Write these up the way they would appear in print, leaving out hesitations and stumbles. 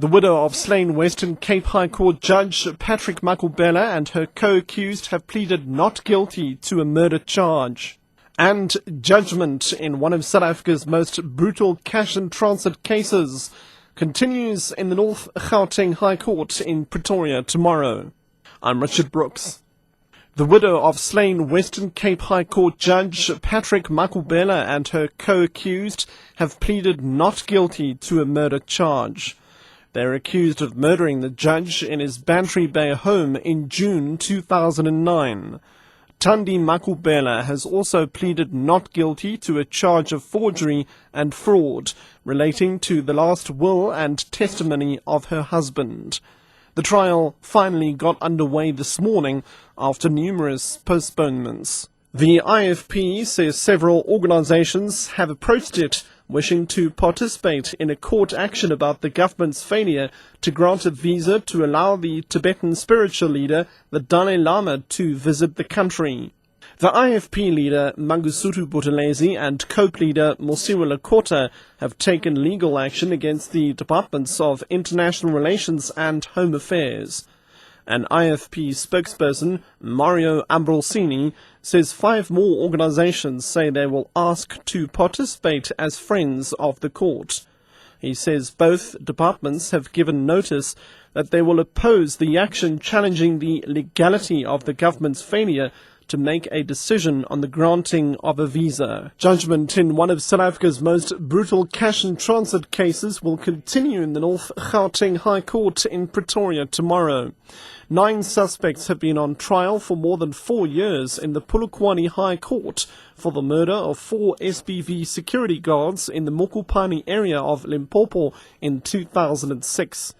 The widow of slain Western Cape High Court Judge Patrick Makubela and her co-accused have pleaded not guilty to a murder charge. And judgment in one of South Africa's most brutal cash and transit cases continues in the North Gauteng High Court in Pretoria tomorrow. I'm Richard Brooks. The widow of slain Western Cape High Court Judge Patrick Makubela and her co-accused have pleaded not guilty to a murder charge. They are accused of murdering the judge in his Bantry Bay home in June 2009. Thandi Makubela has also pleaded not guilty to a charge of forgery and fraud relating to the last will and testimony of her husband. The trial finally got underway this morning after numerous postponements. The IFP says several organizations have approached it wishing to participate in a court action about the government's failure to grant a visa to allow the Tibetan spiritual leader, the Dalai Lama, to visit the country. The IFP leader, Mangosuthu Buthelezi, and COPE leader, Mosiwa Lekota, have taken legal action against the Departments of International Relations and Home Affairs. An IFP spokesperson, Mario Ambrosini, says 5 more organizations say they will ask to participate as friends of the court. He says both departments have given notice that they will oppose the action challenging the legality of the government's failure to make a decision on the granting of a visa. Judgment in one of South Africa's most brutal cash and transit cases will continue in the North Gauteng High Court in Pretoria tomorrow. 9 suspects have been on trial for more than 4 years in the Polokwane High Court for the murder of 4 SBV security guards in the Mokopane area of Limpopo in 2006.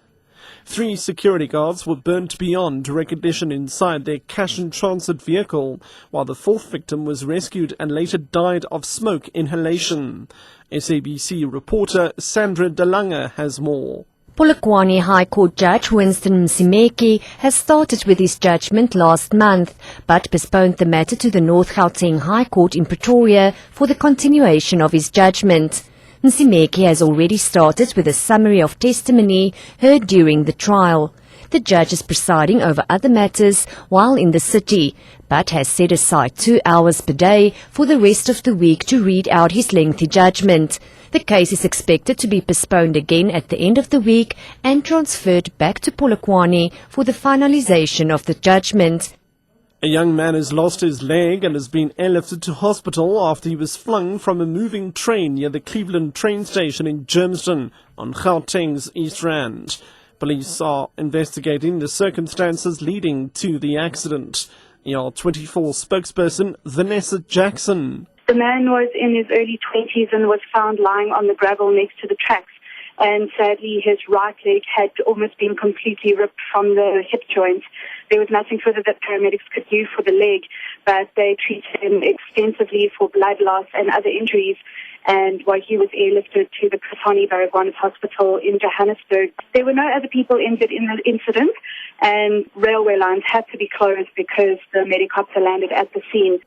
3 security guards were burnt beyond recognition inside their cash and transit vehicle, while the 4th victim was rescued and later died of smoke inhalation. SABC reporter Sandra Delanga has more. Polokwane High Court Judge Winston Msimeki has started with his judgment last month, but postponed the matter to the North Gauteng High Court in Pretoria for the continuation of his judgment. Msimeki has already started with a summary of testimony heard during the trial. The judge is presiding over other matters while in the city, but has set aside 2 hours per day for the rest of the week to read out his lengthy judgment. The case is expected to be postponed again at the end of the week and transferred back to Polokwane for the finalization of the judgment. A young man has lost his leg and has been airlifted to hospital after he was flung from a moving train near the Cleveland train station in Germiston on Gauteng's East Rand. Police are investigating the circumstances leading to the accident. ER24 spokesperson Vanessa Jackson. The man was in his early 20s and was found lying on the gravel next to the tracks. And sadly, his right leg had almost been completely ripped from the hip joint. There was nothing further that paramedics could do for the leg, but they treated him extensively for blood loss and other injuries. And while he was airlifted to the Kasani Baragwanath Hospital in Johannesburg, there were no other people injured in the incident, and railway lines had to be closed because the medicopter landed at the scene.